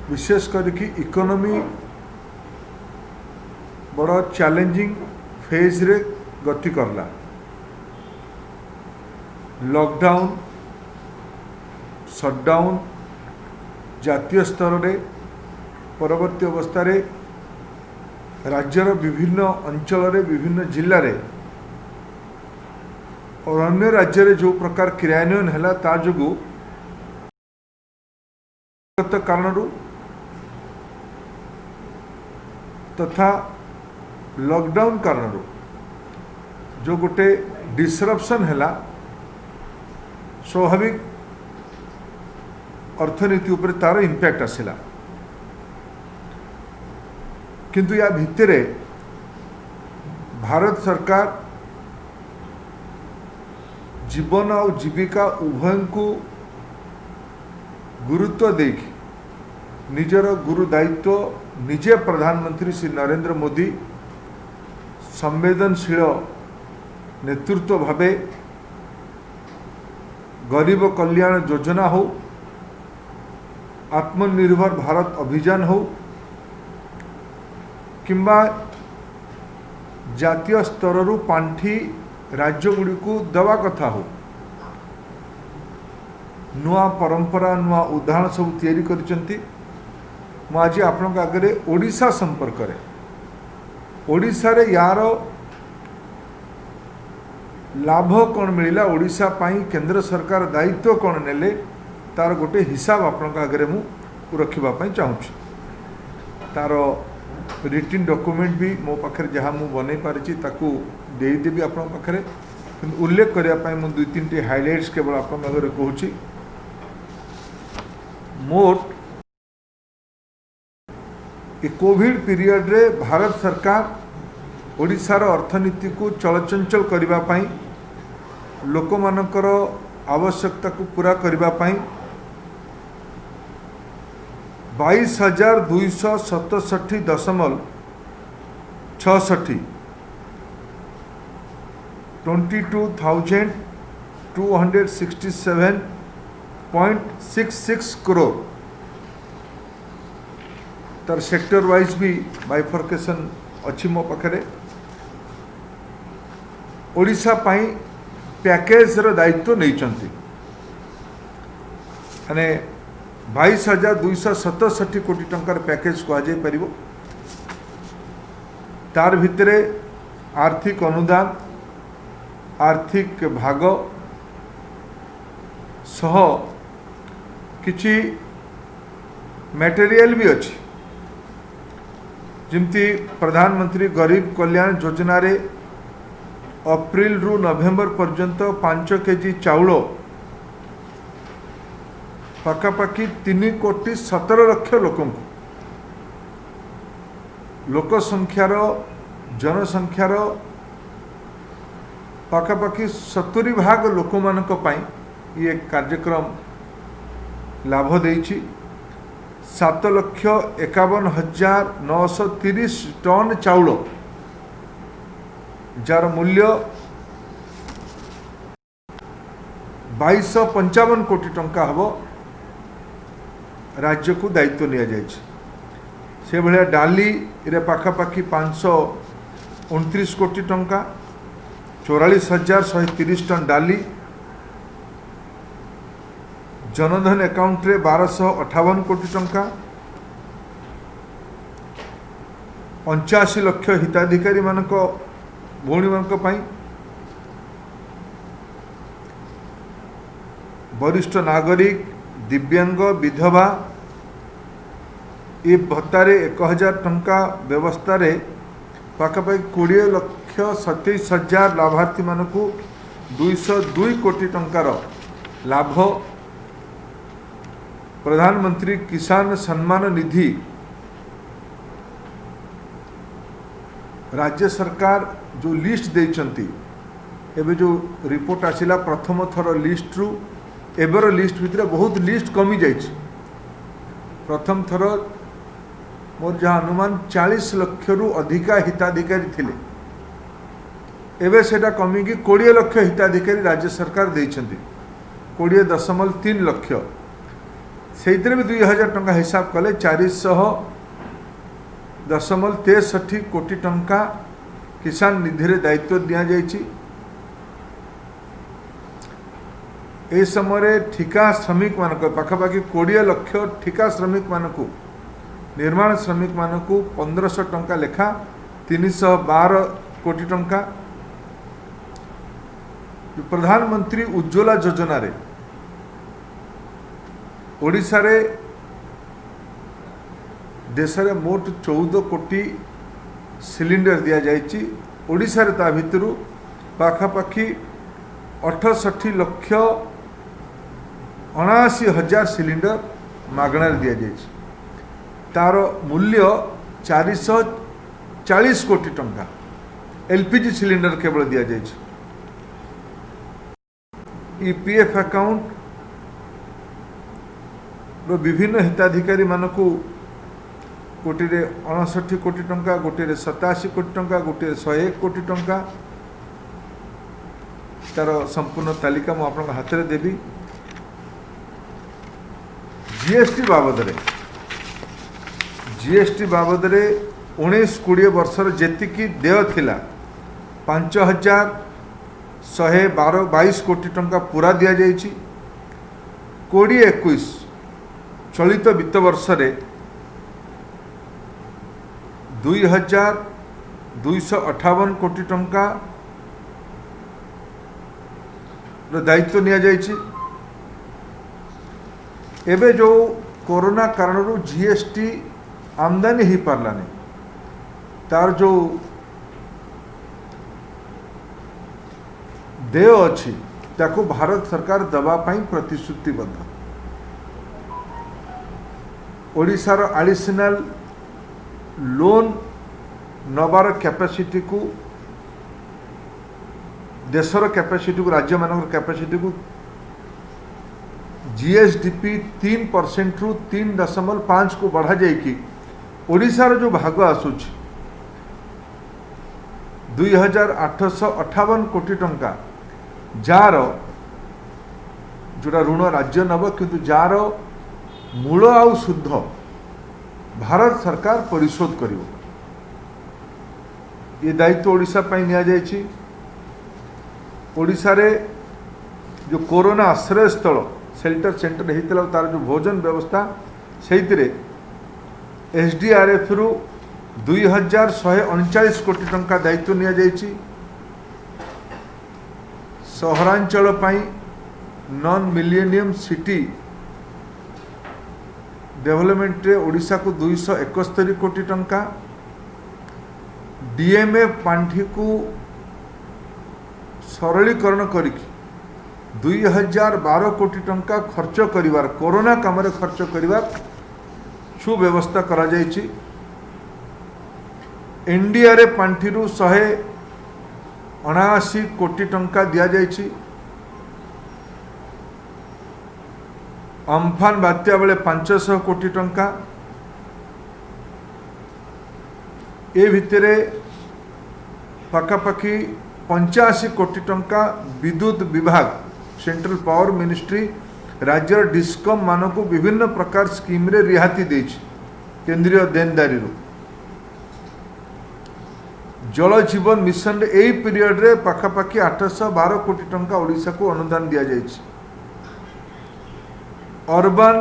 विशेष करके इकोनॉमी बड़ा challenging phase रे गति करला। लॉकडाउन शटडाउन जातीय स्तर रे परवर्ती अवस्था रे राज्यर विभिन्न अंचल रे विभिन्न जिल्ला रे और अन्य राज्य रे जो प्रकार क्रियान्वयन है ता जो कारण तथा लॉकडाउन कारण जो गोटे डिसरप्शन है स्वाभाविक अर्थनीति उपर तार इम्पैक्ट आसला। किंतु या भितरे भारत सरकार जीवन और जीविका उभय को गुरुत्व देकी निजर गुरु दायित्व निजे प्रधानमंत्री श्री नरेंद्र मोदी संवेदनशील नेतृत्व भावे गरीब कल्याण योजना हो, आत्मनिर्भर भारत अभियान हो किंबा जातीय स्तर रु पांठी राज्य गुड़ी को दवा कथा हो, नुआ परंपरा नुआ उदाहरण सब तैयारी करचंती। मु आज आपन आगे ओडिशा संपर्क रे ओडिशा रे यार लाभ कौन मिला, ओडिशा पाई केंद्र सरकार दायित्व कौन नेले तार गोटे हिसाब आपन आगे मु रखिबा पई चाहूँ। तार रिटिन डॉक्यूमेंट भी मो पाखे जहाँ मु बनै पारिछि ताकू देदेवी आपन पाखे, किंतु उल्लेख करिया पई मु दुई तीन टी हाइलाइट्स केवल आपन आगे कहूछि। मोट ए कोविड पीरियड रे भारत सरकार ओडिशार अर्थनीति को चलचंचल करबा पई लोक मानकर आवश्यकता को पूरा करबा पई 22,267.66 22,267.66 करोड़ तार सेक्टर वाइज भी बाइफर्केशन अच्छी मो पाखे ओडिशा पाई पैकेज रो दायित्व नहीं चंती माने 22,267 कोटी टंकार पैकेज कह जाय परिबो। तार भितरे आर्थिक अनुदान आर्थिक भाग सह किछि मटेरियल भी अच्छी, जिमती प्रधानमंत्री गरीब कल्याण योजना रे अप्रैल रु नवेम्बर पर्यंत 5 केजी चाउल पाखापाखि 3,17 लाख लोक संख्यार जनसंख्यार पाखापाखि 70% लोक मानक पई ये कार्यक्रम लाभ देइछि। 7,51,930 टन चाउल जार मूल्य 2255 कोटी टंका हबो राज्य को दायित्व लिया जाइछि। से भलिया डाली रे पाखापाखि 529 कोटी टंका 44,130 टन डाली, जनधन अकाउंट रे 1258 कोटी टंका 85 लाख हिताधिकारी मानक भौणी मानक पई, वरिष्ठ नागरिक दिव्यांग विधवा ये भत्तारे 1,000 टंका व्यवस्था रे पाखापाखि 20,27,000 लाभार्थी मानक 202 कोटी टंकार लाभ प्रधानमंत्री किसान सम्मान निधि राज्य सरकार जो लिस्ट देइचंती एबे जो रिपोर्ट आसिला प्रथम थर लिस्ट रु एबर लिस्ट भितर बहुत लिस्ट कमी जाइछि। प्रथम थर मोर जहाँ अनुमान 40 लाख रु अधिका हिताधिकारी थिले, एबे सेटा कमी कि 20 लाख हिताधिकारी राज्य सरकार देइछंती 20.3 लाख। से भी 2000 टंका हिसाब कले 410.63 कोटी टंका किसान निधि रे दायित्व दिया जायछि। ए समय ठिका श्रमिक मानक पाखापाखि 20 लाख ठिका श्रमिक मानक निर्माण श्रमिक मानक 1500 टंका लेखा 312 कोटी टंका प्रधानमंत्री उज्ज्वला योजना रे ओडिशा रे देश रे मोट 14 कोटी सिलिंडर दिया जायछि। ओडिशा रे ता भितरु पाखापाखि 68,79,000 सिलिंडर मागणार दिया जायछि। तार मूल्य 440 कोटी टंका एलपीजी सिलिंडर केवल दिया जायछि। ईपीएफ अकाउंट रो विभिन्न हिताधिकारी मानक गोटे 59 कोटी टंका, गोटे 87 कोटी टंका, गोटे 101 कोटी टंका तार संपूर्ण तालिका मु आपन हाथ रे देबी। जीएसटी बाबद रे 19-20 वर्षर जेतिकी देय थिला 5122 कोटी टंका पूरा दिया जायछि। 2021 चलित वित्त वर्ष रे 2258 कोटी टंका दायित्व निया जायछि। एबे जो कोरोना कारण जीएसटी आमदानी ही पारलानी तार जो देय अच्छी ताको भारत सरकार दबा पाई प्रतिश्रुतिबद्ध। ओडिशार एडिशनल लोन नबार कैपेसिटी को देशर कैपेसिटी को राज्य मानक कैपेसिटी को जीएसडीपी 3% रु 3.5 को बढ़ा जाइकी ओडिशार जो भाग आसूची 2858 कोटी टंका जार जोड़ा ऋण राज्य नब किंतु जार मूल आउ शुद्ध भारत सरकार परिशोध करिवो। ये दायित्व ओडिशा पई निया जायछि। ओडिशा रे जो कोरोना आश्रय स्थल शेल्टर सेंटर होता तार जो भोजन व्यवस्था से एसडीआरएफ रु 2139 कोटी टंका दायित्व निया जायछि। सहरांचल पाई नॉन मिलेनियम सिटी डेवलपमेंट रे ओडिशा को 271 कोटी टंका डीएमएफ पांठी को सरलीकरण करिकी 2012 कोटी टंका खर्च करिवार कोरोना काम रे खर्च करिवार सुव्यवस्था करा जायछि। एनडीआरएफ पांठी रु 179 कोटी टंका दिया जायछि। अम्फान बात्या बेले 500 कोटी टंका ए भितरे पाखापाखि 85 कोटी टंका विद्युत विभाग सेंट्रल पावर मिनिस्ट्री राज्य डिस्कम मानक विभिन्न प्रकार स्कीम रे रिहाती देछि। केंद्रीय देनदारी रो जल जीवन मिशन रे एई पीरियड रे पाखापाखि 812 कोटी टंका ओडिशा को अनुदान दिया जायछि। अर्बन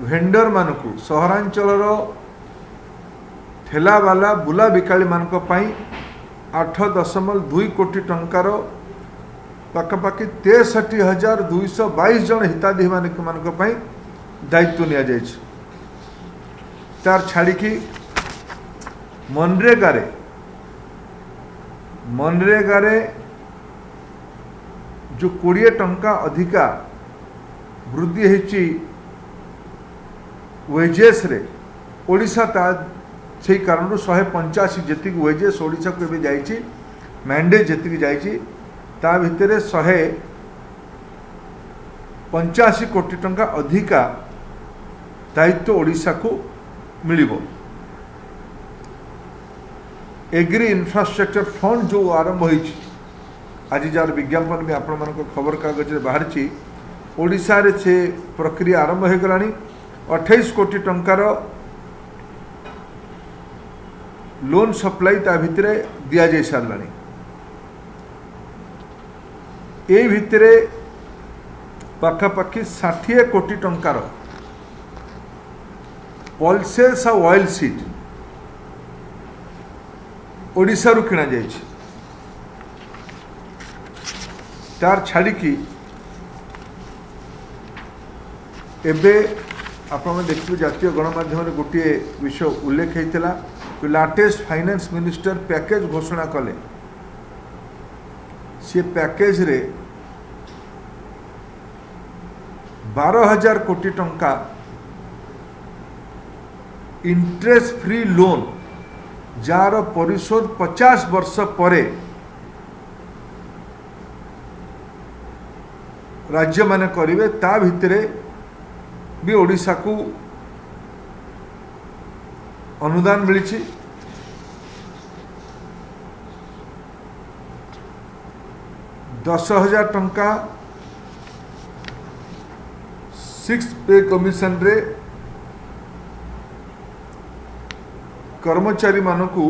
वेंडर मानक सहरांचल ठेलावाला बुला बिकाली मानक पई 8.2 कोटी टंकार पाखापाखि 63,222 जन हिताधिकारी मानक पई दायित्व निया जायछि। तार छाड़ी की मनरेगा रे जो 20 टंका अधिका वृद्धि होती वेजेस रे ओडिशा ता से कारण 185 जी वेजेस ओडिशा को भी जाइए मैंडेज जी जाइए ता भितर 185 कोटी टंका अधिका दायित्व ओडिशा को मिलिबो। एग्री इंफ्रास्ट्रक्चर फंड जो आरंभ होइछि आज जार विज्ञापन भी आपण खबर कागज रे बाहर ओडिशा रे से प्रक्रिया आरंभ हो गलानी 28 कोटी टंकार लोन सप्लाई ता भितरे दिया जाय सारलानी। ए भितरे पाखापाखि 60 कोटी टंकार पल्सेस और ऑयल सीड ओडिशा रु किना जाय छी। तार छाड़ी की एबे आपण देखिए जातीय गणमाध्यम गोटे विषय उल्लेख होता जो लाटेस्ट फाइनेंस मिनिस्टर पैकेज घोषणा कले सी पैकेज रे 12,000 कोटी टंका इंटरेस्ट फ्री लोन जार परिशोध 50 वर्ष परे राज्य माने करिवे ता भितरे भी ओडिशा को अनुदान मिली। 10,000 टंका 6 पे कमिशन रे कर्मचारी मानकू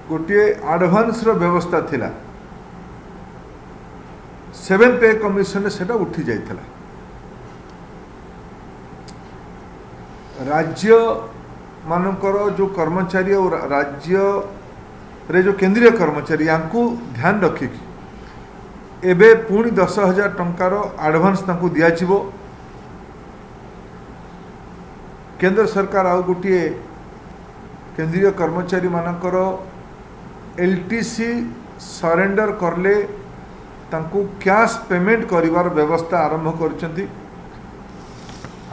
गोटे एडवांस रो व्यवस्था थिला 7 पे कमिशन सेटा उठी जाइथिला। राज्य मानकर जो कर्मचारी और राज्य रे जो केंद्रीय कर्मचारी यांकू ध्यान रखिकी एबे पुणी 10,000 टंकार एडवांस तांकू दिया जिवो। केंद्र सरकार आउ गोटे केंद्रीय कर्मचारी मानकर एलटीसी सरेंडर करले तांकू कैश पेमेंट करिवार व्यवस्था आरंभ करछंती।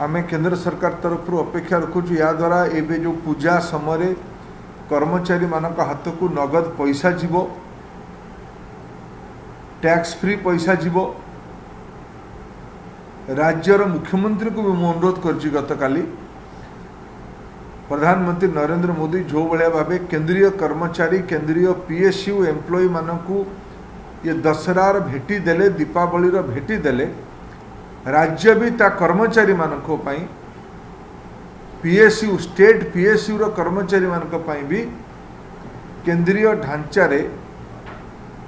आमे केंद्र सरकार तरफ अपेक्षा रखुचु या द्वारा एबे जो पूजा समय कर्मचारी मानक हाथ को नगद पैसा जीवो टैक्स फ्री पैसा जीवो। राज्यर मुख्यमंत्री को भी मैं अनुरोध करछि गत काली प्रधानमंत्री नरेंद्र मोदी जो भाया भाव केंद्रीय कर्मचारी केंद्रीय पीएसयू एम्प्लॉई मानकू ये दशहरार भेटी देले दीपावली भेटी देले राज्य भी ता कर्मचारी मानक पई पीएसयू स्टेट पीएसयू रो कर्मचारी मानक पई भी केंद्रीय ढांचा रे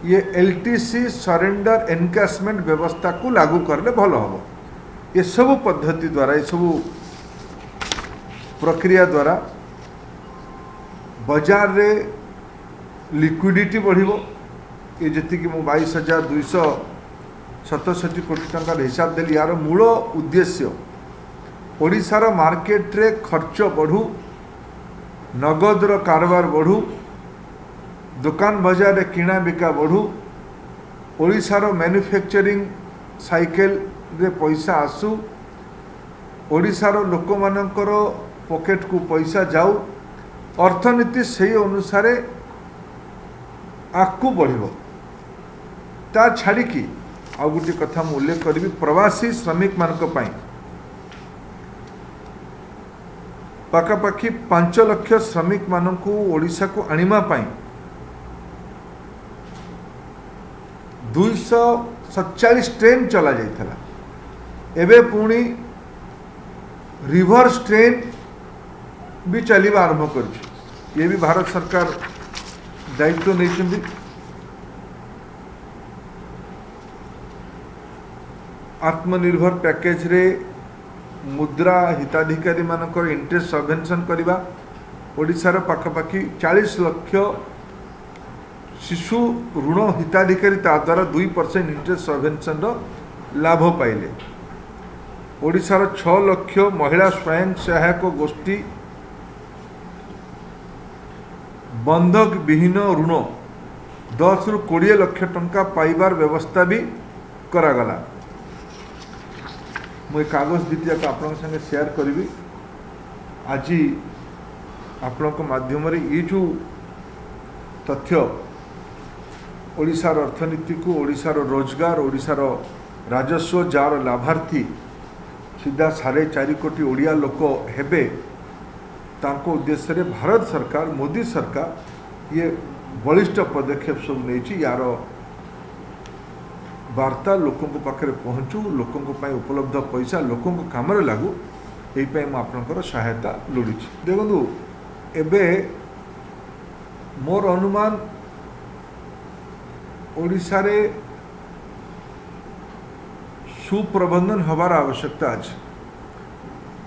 ये एलटीसी सरेंडर एनकैशमेंट व्यवस्था को लागू करले भल हम। ये सब पद्धति द्वारा ये सब प्रक्रिया द्वारा बाजार रे लिक्विडिटी बढ़िबो। ये जति कि 22,267 कोटी टंका हिसाब देली यार मूल उद्देश्य ओडिशार मार्केट रे खर्च बढ़ू नगदर कारोबार बढ़ू दुकान बाजार रे किणा बिका बढ़ू ओडिशार मैन्युफैक्चरिंग साइकिल रे पैसा आसू ओडिशार लोक मानकर पॉकेट को पैसा जाऊ अर्थनीति से अनुसार आगू बढ़ ता छाड़ी की आ गोटे कथा मुझे उल्लेख करी प्रवासी श्रमिक मानक पई पाखापाखि 5 लाख श्रमिक मानक ओडिशा को आनिमा पई 247 ट्रेन चला जाइथला। एबे पुणी रिवर्स ट्रेन भी चलवा आरंभ कर ये भी भारत सरकार दायित्व नहीं। आत्मनिर्भर पैकेज रे मुद्रा हिताधिकारी मानकर इंटरेस्ट सबवेंशन करवा ओडिशार पाखापाखि 40 लाख शिशु ऋण हिताधिकारी ता द्वारा 2% इंटरेस्ट सबवेंशन लाभ पाइले। ओडिशार 6 लाख महिला स्वयं सहायक गोष्ठी बंधक विहीन ऋण 10 रु 20 लाख टंका पाइबार व्यवस्था भी करागला। मुझे कागज दीजिए आपण संगे शेयर करी आज आपण माध्यम ये जो तथ्य ओडिशार अर्थनीति को ओडिशार रोजगार ओडिशार राजस्व जार लाभार्थी सीधा 4.5 कोटी ओडिया लोक हेबे तांको उद्देश्य रे भारत सरकार मोदी सरकार ये बलिष्ठ पदक्षेप सब नहीं यार वार्ता लोकों पाखे पहुँचू, लोकों उपलब्ध पैसा लोकों काम लागू, यही मैं आपंकर सहायता लोड़ी। देखु एबे मोर अनुमान ओडिशा रे सुप्रबंधन हबार आवश्यकता अच्छे।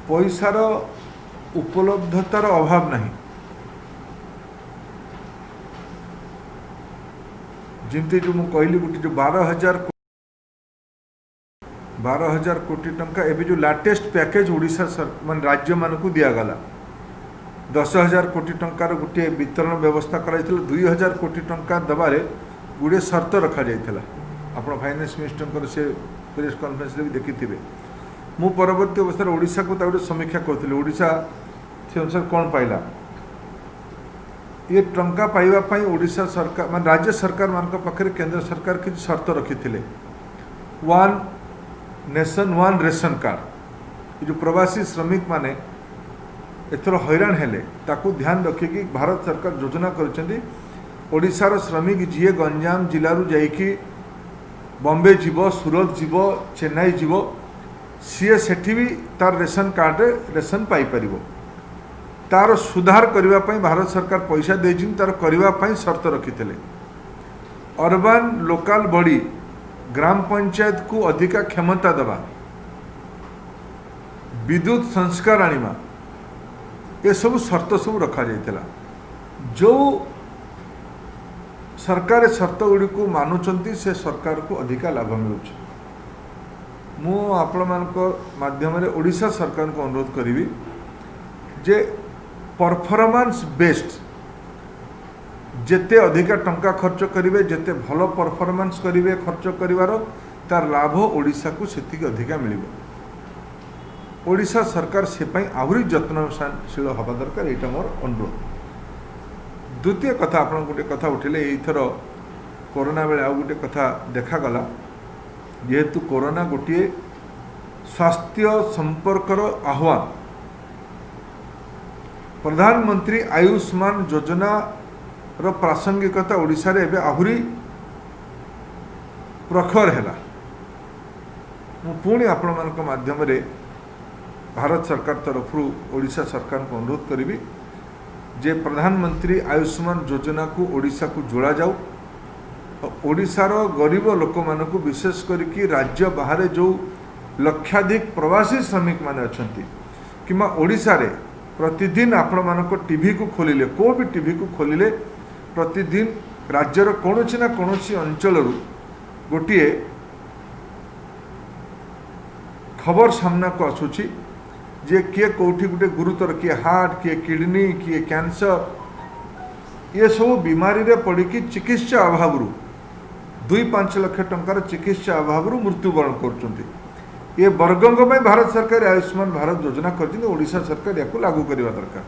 पैसार उपलब्धतार अभाव नहीं। जमती जो मुझे कहली गोटे जो 12,000 कोटी टंका एबे जो लाटेस्ट पैकेज ओडिशा मान राज्य मानक दिगला 10,000 कोटी टंकार गोटे वितरण व्यवस्था कर 2,000 कोटी टंका दबारे गुड़े सर्त रखा जाइथिला। आपण फाइनेंस मिनिस्टर से प्रेस कॉन्फ्रेंस भी देखी मु परवर्ती अवस्था ओडिशा को गोटे समीक्षा करूँ। ओडिशा से अनुसार कौन पाइला ये टंका पाइबा ओडिशा सरकार मान राज्य सरकार मान पाखे केंद्र सरकार किसी शर्त रखी थे। 1 नेशन 1 रेशन कार्ड जो प्रवासी श्रमिक माने एथर हैरान हेले ताकू ध्यान रखिकी भारत सरकार योजना कर ओडिशार श्रमिक जी गंजाम जिलू जाइकी बॉम्बे जीव, सूरत जीव, चेन्नई जीव, सी सेठी भी तार रेशन कार्ड रेशन पाई परिबो। तार सुधार करने भारत सरकार पैसा दे तार करने शर्त रखी थे। अर्बन लोकल बॉडी ग्राम पंचायत को अधिका क्षमता दबा, विद्युत संस्कार आनिमा, ये सब शर्त सब रखा जाइथिला। जो सरकार शर्त गुड़ी को मानुंट से सरकार को अधिका लाभ मिलूँ। मु आपण माध्यम ओडिशा सरकार को अनुरोध करी जे परफॉर्मेंस बेस्ड जेते अधिका टंका खर्च करेंगे, जेते भल परफॉर्मेंस करेंगे खर्च करिवार तार लाभ ओडिशा को सेतिक अधिका मिलिबो। ओडिशा सरकार से आहरी यत्नशील हवा दरकार, यहाँ मोर अनुरोध। द्वितीय कथा आप गोटे कथा उठिले एथर कोरोना बेले आउ गोटे कथा देखागला जेहेतु कोरोना गोटे स्वास्थ्य संपर्कर आह्वान। प्रधानमंत्री आयुष्मान योजना रो प्रासंगिकता ओडिशा रे एबे आहुरी प्रखर है। पुणी आपण मानक माध्यम रे भारत सरकार तरफ ओडिशा सरकार को अनुरोध करी जे प्रधानमंत्री आयुष्मान योजना को ओडिशा को जोड़ा जाऊ। ओडिशार गरीब लोक मानक विशेष करके राज्य बाहर जो लक्षाधिक प्रवासी श्रमिक माने अछंती किमा ओडिशा रे प्रतिदिन आपण मानक टीवी को खोलिले को भी टीवी को खोलिले प्रतिदिन राज्यर कौनसी ना कौनसी अंचल गोटे खबर सामना को आसूची जे किए कौटी गोटे गुरुतर किए हार्ट किए किडनी किए कैंसर ये सब बीमारी रे पड़ी चिकित्सा अभाव 2-5 लाख टंकार चिकित्सा अभाव मृत्युवरण कर। ये वर्गों भारत सरकार आयुष्मान भारत योजना कर ओडिशा सरकार या लागू करने दरकार।